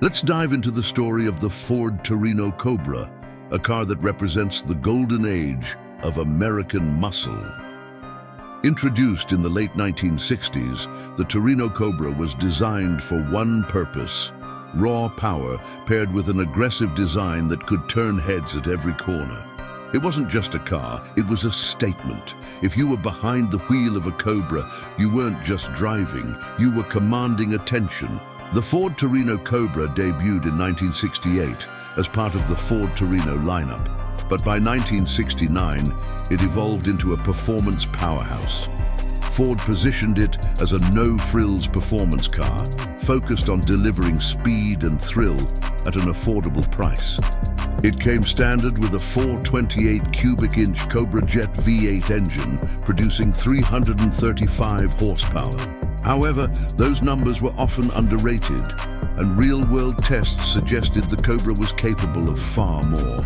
Let's dive into the story of the Ford Torino Cobra, a car that represents the golden age of American muscle. Introduced in the late 1960s, the Torino Cobra was designed for one purpose: raw power paired with an aggressive design that could turn heads at every corner. It wasn't just a car, it was a statement. If you were behind the wheel of a Cobra, you weren't just driving, you were commanding attention. The Ford Torino Cobra debuted in 1968 as part of the Ford Torino lineup, but by 1969 it evolved into a performance powerhouse. Ford positioned it as a no-frills performance car, focused on delivering speed and thrill at an affordable price. It came standard with a 428 cubic inch Cobra Jet V8 engine, producing 335 horsepower. However, those numbers were often underrated, and real-world tests suggested the Cobra was capable of far more.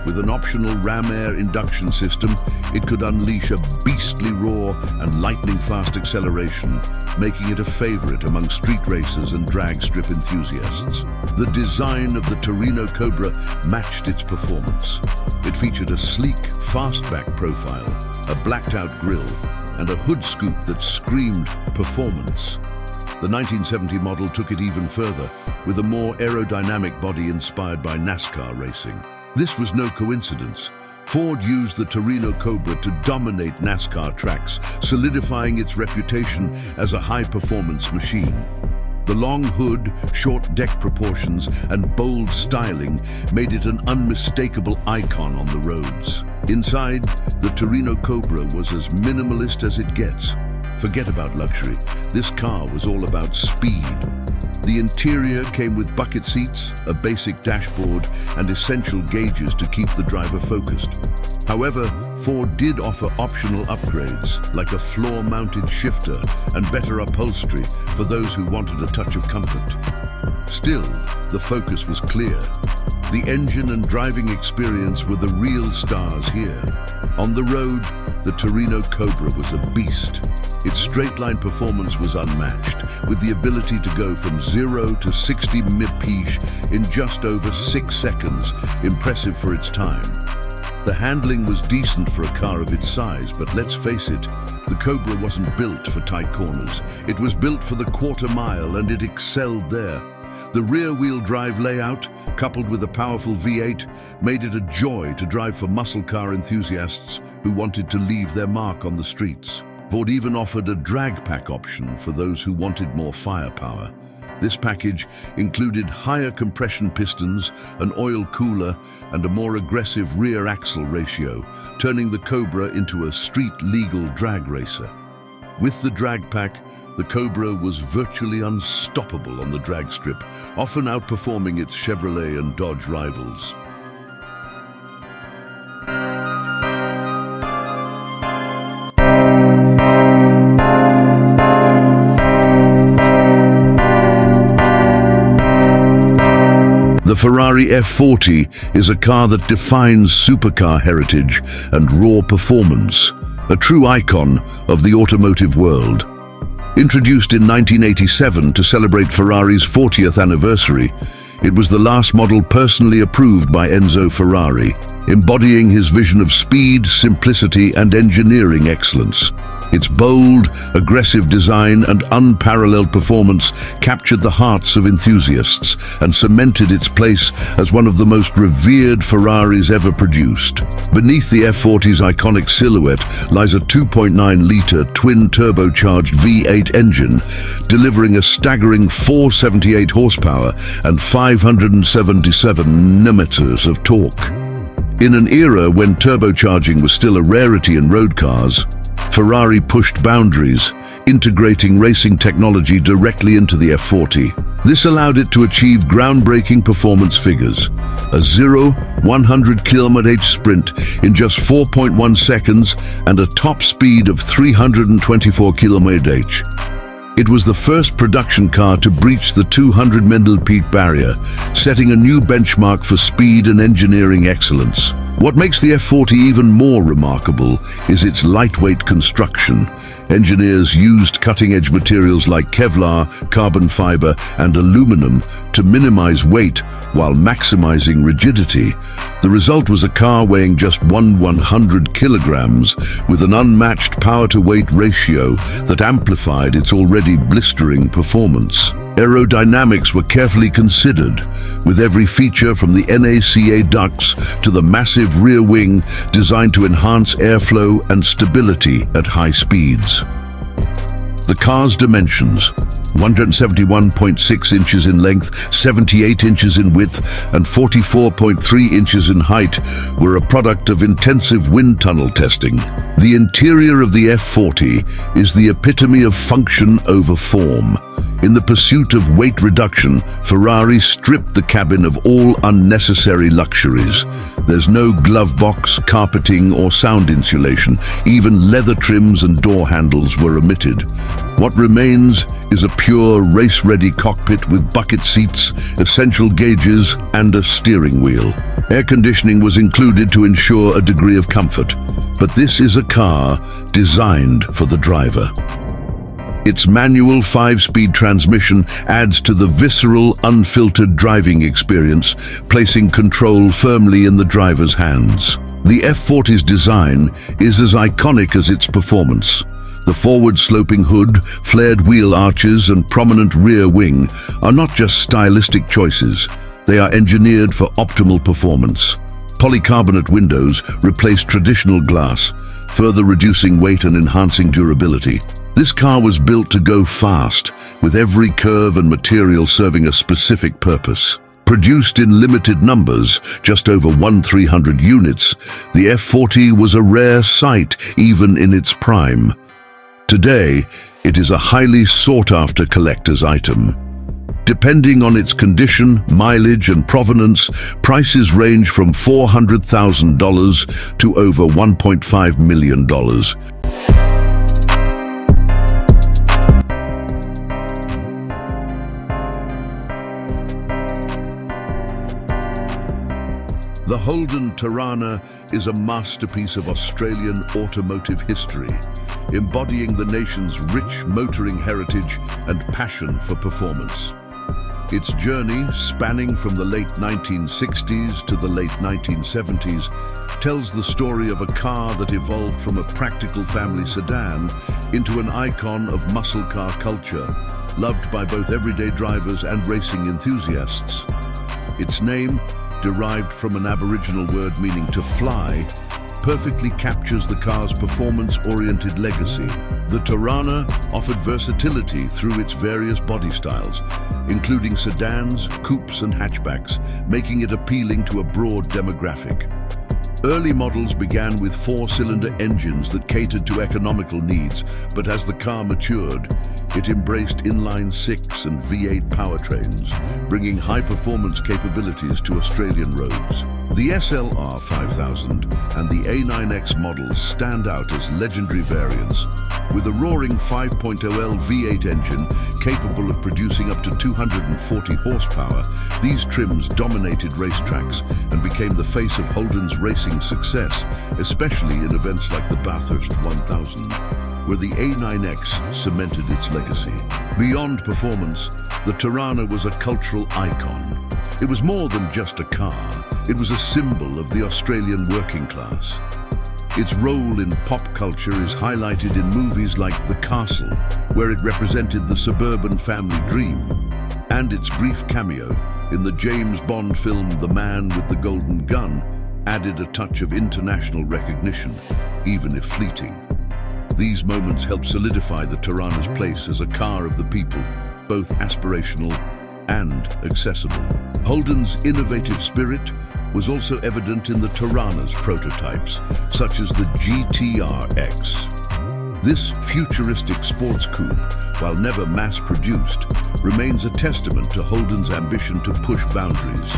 With an optional ram air induction system, it could unleash a beastly roar and lightning-fast acceleration, making it a favorite among street racers and drag strip enthusiasts. The design of the Torino Cobra matched its performance. It featured a sleek, fastback profile, a blacked-out grille, and a hood scoop that screamed performance. The 1970 model took it even further, with a more aerodynamic body inspired by NASCAR racing. This was no coincidence. Ford used the Torino Cobra to dominate NASCAR tracks, solidifying its reputation as a high-performance machine. The long hood, short deck proportions, and bold styling made it an unmistakable icon on the roads. Inside, the Torino Cobra was as minimalist as it gets. Forget about luxury. This car was all about speed. The interior came with bucket seats, a basic dashboard, and essential gauges to keep the driver focused. However, Ford did offer optional upgrades, like a floor-mounted shifter and better upholstery for those who wanted a touch of comfort. Still, the focus was clear. The engine and driving experience were the real stars here. On the road, the Torino Cobra was a beast. Its straight-line performance was unmatched, with the ability to go from 0 to 60 mph in just over 6 seconds, impressive for its time. The handling was decent for a car of its size, but let's face it, the Cobra wasn't built for tight corners. It was built for the quarter mile, and it excelled there. The rear-wheel drive layout, coupled with a powerful V8, made it a joy to drive for muscle car enthusiasts who wanted to leave their mark on the streets. Ford even offered a drag pack option for those who wanted more firepower. This package included higher compression pistons, an oil cooler, and a more aggressive rear axle ratio, turning the Cobra into a street-legal drag racer. With the drag pack, the Cobra was virtually unstoppable on the drag strip, often outperforming its Chevrolet and Dodge rivals. The Ferrari F40 is a car that defines supercar heritage and raw performance, a true icon of the automotive world. Introduced in 1987 to celebrate Ferrari's 40th anniversary, it was the last model personally approved by Enzo Ferrari, embodying his vision of speed, simplicity, and engineering excellence. Its bold, aggressive design and unparalleled performance captured the hearts of enthusiasts and cemented its place as one of the most revered Ferraris ever produced. Beneath the F40's iconic silhouette lies a 2.9-liter twin-turbocharged V8 engine, delivering a staggering 478 horsepower and 577 Nm of torque. In an era when turbocharging was still a rarity in road cars, Ferrari pushed boundaries, integrating racing technology directly into the F40. This allowed it to achieve groundbreaking performance figures: a 0-100 km/h sprint in just 4.1 seconds and a top speed of 324 km/h. It was the first production car to breach the 200 Mendelpeak barrier, setting a new benchmark for speed and engineering excellence. What makes the F40 even more remarkable is its lightweight construction. Engineers used cutting-edge materials like Kevlar, carbon fiber, and aluminum to minimize weight while maximizing rigidity. The result was a car weighing just 1/100 kilograms with an unmatched power-to-weight ratio that amplified its already blistering performance. Aerodynamics were carefully considered, with every feature from the NACA ducts to the massive rear wing designed to enhance airflow and stability at high speeds. The car's dimensions: 171.6 inches in length, 78 inches in width, and 44.3 inches in height, were a product of intensive wind tunnel testing. The interior of the F40 is the epitome of function over form. In the pursuit of weight reduction, Ferrari stripped the cabin of all unnecessary luxuries. There's no glove box, carpeting, or sound insulation. Even leather trims and door handles were omitted. What remains is a pure, race-ready cockpit with bucket seats, essential gauges, and a steering wheel. Air conditioning was included to ensure a degree of comfort. But this is a car designed for the driver. Its manual 5-speed transmission adds to the visceral, unfiltered driving experience, placing control firmly in the driver's hands. The F40's design is as iconic as its performance. The forward-sloping hood, flared wheel arches, and prominent rear wing are not just stylistic choices. They are engineered for optimal performance. Polycarbonate windows replace traditional glass, further reducing weight and enhancing durability. This car was built to go fast, with every curve and material serving a specific purpose. Produced in limited numbers, just over 1,300 units, the F40 was a rare sight even in its prime. Today, it is a highly sought-after collector's item. Depending on its condition, mileage, and provenance, prices range from $400,000 to over $1.5 million. The Holden Torana is a masterpiece of Australian automotive history, embodying the nation's rich motoring heritage and passion for performance. Its journey, spanning from the late 1960s to the late 1970s, tells the story of a car that evolved from a practical family sedan into an icon of muscle car culture, loved by both everyday drivers and racing enthusiasts. Its name, derived from an Aboriginal word meaning to fly, perfectly captures the car's performance-oriented legacy. The Torana offered versatility through its various body styles, including sedans, coupes, and hatchbacks, making it appealing to a broad demographic. Early models began with 4-cylinder engines that catered to economical needs, but as the car matured, it embraced inline-6 and V8 powertrains, bringing high-performance capabilities to Australian roads. The SLR 5000 and the A9X models stand out as legendary variants, with a roaring 5.0L V8 engine capable of producing up to 240 horsepower. These trims dominated racetracks and became the face of Holden's racing success, especially in events like the Bathurst 1000, where the A9X cemented its legacy. Beyond performance, the Torana was a cultural icon. It was more than just a car, it was a symbol of the Australian working class. Its role in pop culture is highlighted in movies like The Castle, where it represented the suburban family dream, and its brief cameo in the James Bond film The Man with the Golden Gun added a touch of international recognition, even if fleeting. These moments help solidify the Torana's place as a car of the people, both aspirational and accessible. Holden's innovative spirit was also evident in the Torana's prototypes, such as the GTR-X. This futuristic sports coupe, while never mass-produced, remains a testament to Holden's ambition to push boundaries.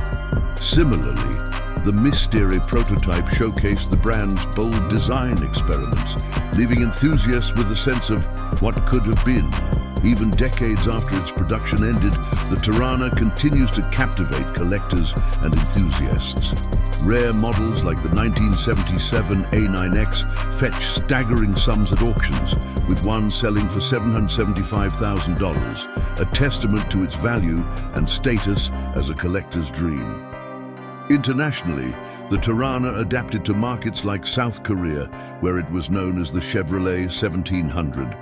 Similarly, the Mystery prototype showcased the brand's bold design experiments, leaving enthusiasts with a sense of what could have been. Even decades after its production ended, the Tirana continues to captivate collectors and enthusiasts. Rare models like the 1977 A9X fetch staggering sums at auctions, with one selling for $775,000, a testament to its value and status as a collector's dream. Internationally, the Tirana adapted to markets like South Korea, where it was known as the Chevrolet 1700,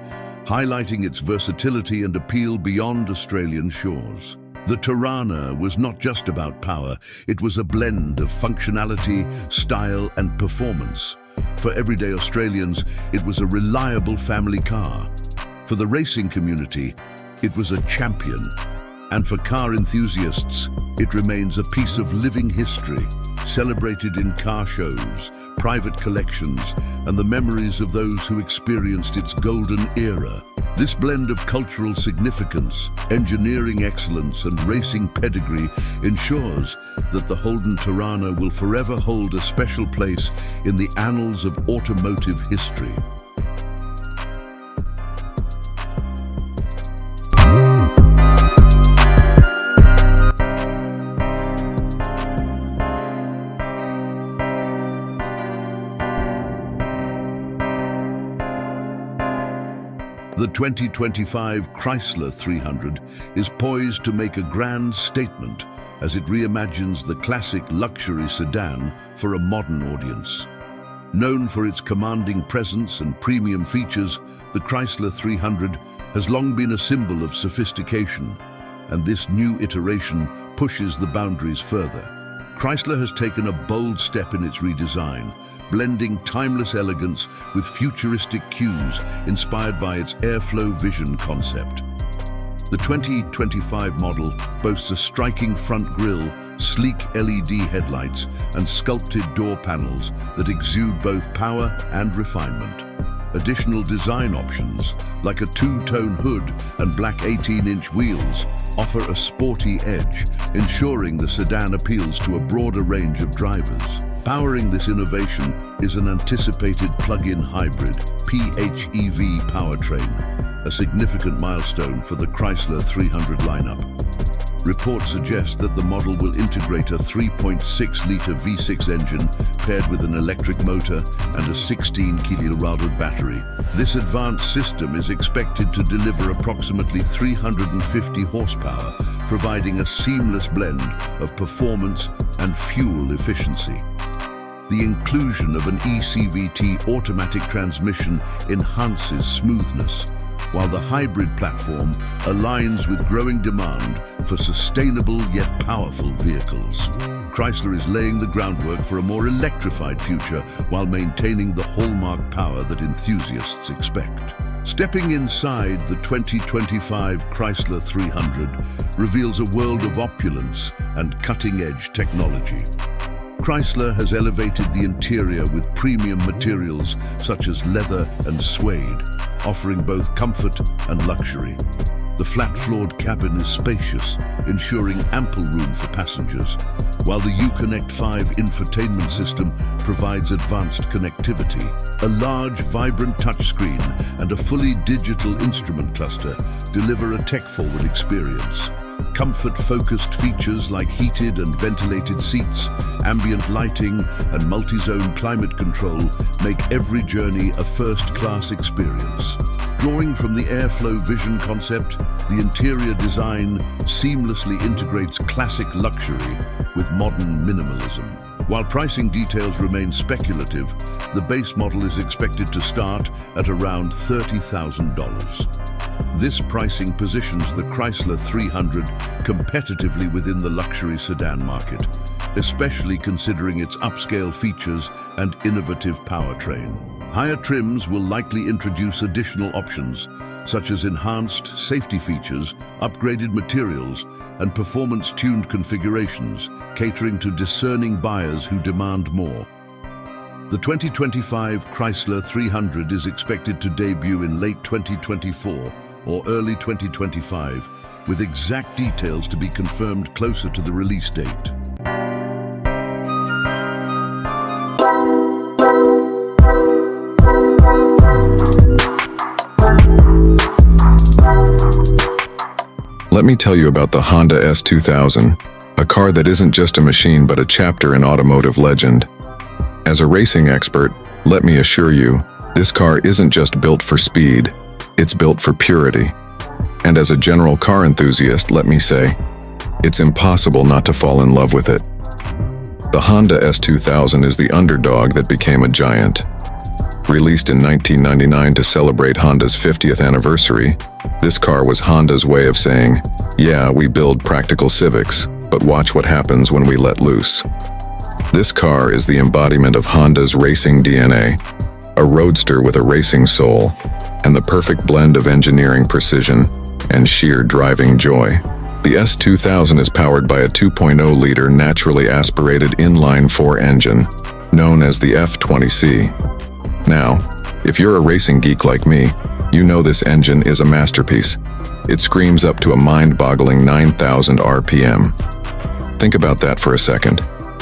highlighting its versatility and appeal beyond Australian shores. The Tirana was not just about power, it was a blend of functionality, style, and performance. For everyday Australians, it was a reliable family car. For the racing community, it was a champion. And for car enthusiasts, it remains a piece of living history, celebrated in car shows, private collections, and the memories of those who experienced its golden era. This blend of cultural significance, engineering excellence, and racing pedigree ensures that the Holden Tirana will forever hold a special place in the annals of automotive history. The 2025 Chrysler 300 is poised to make a grand statement as it reimagines the classic luxury sedan for a modern audience. Known for its commanding presence and premium features, the Chrysler 300 has long been a symbol of sophistication, and this new iteration pushes the boundaries further. Chrysler has taken a bold step in its redesign, blending timeless elegance with futuristic cues inspired by its airflow vision concept. The 2025 model boasts a striking front grille, sleek LED headlights, and sculpted door panels that exude both power and refinement. Additional design options, like a two-tone hood and black 18-inch wheels, offer a sporty edge, ensuring the sedan appeals to a broader range of drivers. Powering this innovation is an anticipated plug-in hybrid PHEV powertrain, a significant milestone for the Chrysler 300 lineup. Reports suggest that the model will integrate a 3.6-litre V6 engine paired with an electric motor and a 16 kWh battery. This advanced system is expected to deliver approximately 350 horsepower, providing a seamless blend of performance and fuel efficiency. The inclusion of an eCVT automatic transmission enhances smoothness, while the hybrid platform aligns with growing demand for sustainable yet powerful vehicles. Chrysler is laying the groundwork for a more electrified future while maintaining the hallmark power that enthusiasts expect. Stepping inside the 2025 Chrysler 300 reveals a world of opulence and cutting-edge technology. Chrysler has elevated the interior with premium materials such as leather and suede, offering both comfort and luxury. The flat-floored cabin is spacious, ensuring ample room for passengers, while the Uconnect 5 infotainment system provides advanced connectivity. A large, vibrant touchscreen and a fully digital instrument cluster deliver a tech-forward experience. Comfort-focused features like heated and ventilated seats, ambient lighting, and multi-zone climate control make every journey a first-class experience. Drawing from the airflow vision concept, the interior design seamlessly integrates classic luxury with modern minimalism. While pricing details remain speculative, the base model is expected to start at around $30,000. This pricing positions the Chrysler 300 competitively within the luxury sedan market, especially considering its upscale features and innovative powertrain. Higher trims will likely introduce additional options, such as enhanced safety features, upgraded materials, and performance-tuned configurations, catering to discerning buyers who demand more. The 2025 Chrysler 300 is expected to debut in late 2024 or early 2025, with exact details to be confirmed closer to the release date. Let me tell you about the Honda S2000, a car that isn't just a machine but a chapter in automotive legend. As a racing expert, let me assure you, this car isn't just built for speed, it's built for purity. And as a general car enthusiast, let me say, it's impossible not to fall in love with it. The Honda S2000 is the underdog that became a giant. Released in 1999 to celebrate Honda's 50th anniversary, this car was Honda's way of saying, yeah, we build practical Civics, but watch what happens when we let loose. This car is the embodiment of Honda's racing DNA, a roadster with a racing soul, and the perfect blend of engineering precision and sheer driving joy. The S2000 is powered by a 2.0-liter naturally aspirated inline-4 engine, known as the F20C. Now, if you're a racing geek like me, you know this engine is a masterpiece. It screams up to a mind-boggling 9,000 RPM. Think about that for a second.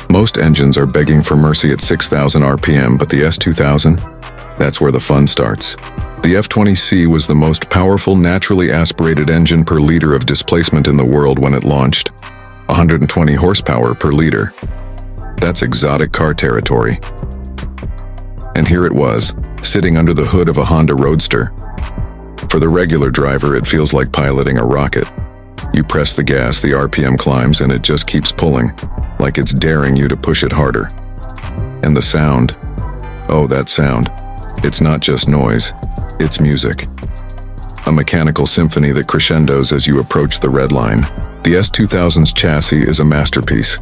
Most engines are begging for mercy at 6,000 RPM, but the S2000? That's where the fun starts. The F20C was the most powerful naturally aspirated engine per liter of displacement in the world when it launched. 120 horsepower per liter. That's exotic car territory. And here it was, sitting under the hood of a Honda Roadster. For the regular driver, it feels like piloting a rocket. You press the gas, the RPM climbs, and it just keeps pulling, like it's daring you to push it harder. And the sound. Oh, that sound. It's not just noise, it's music. A mechanical symphony that crescendos as you approach the red line. The S2000's chassis is a masterpiece.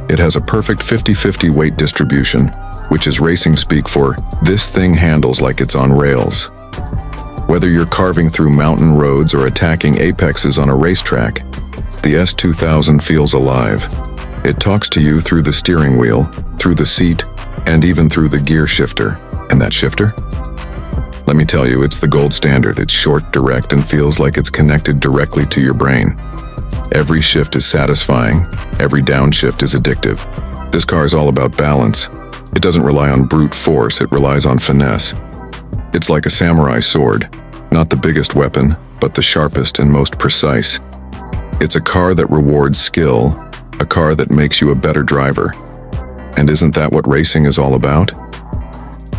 It has a perfect 50-50 weight distribution, which is racing speak for, this thing handles like it's on rails. Whether you're carving through mountain roads or attacking apexes on a racetrack, the S2000 feels alive. It talks to you through the steering wheel, through the seat, and even through the gear shifter. And that shifter? Let me tell you, it's the gold standard. It's short, direct, and feels like it's connected directly to your brain. Every shift is satisfying. Every downshift is addictive. This car is all about balance. It doesn't rely on brute force, it relies on finesse. It's like a samurai sword, not the biggest weapon, but the sharpest and most precise. It's a car that rewards skill, a car that makes you a better driver. And isn't that what racing is all about?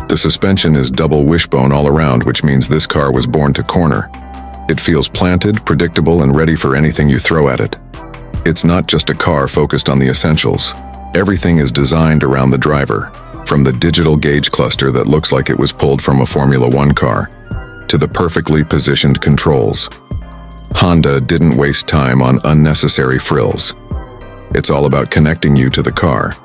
The suspension is double wishbone all around, which means this car was born to corner. It feels planted, predictable, and ready for anything you throw at it. It's not just a car focused on the essentials. Everything is designed around the driver, from the digital gauge cluster that looks like it was pulled from a Formula One car, to the perfectly positioned controls. Honda didn't waste time on unnecessary frills. It's all about connecting you to the car.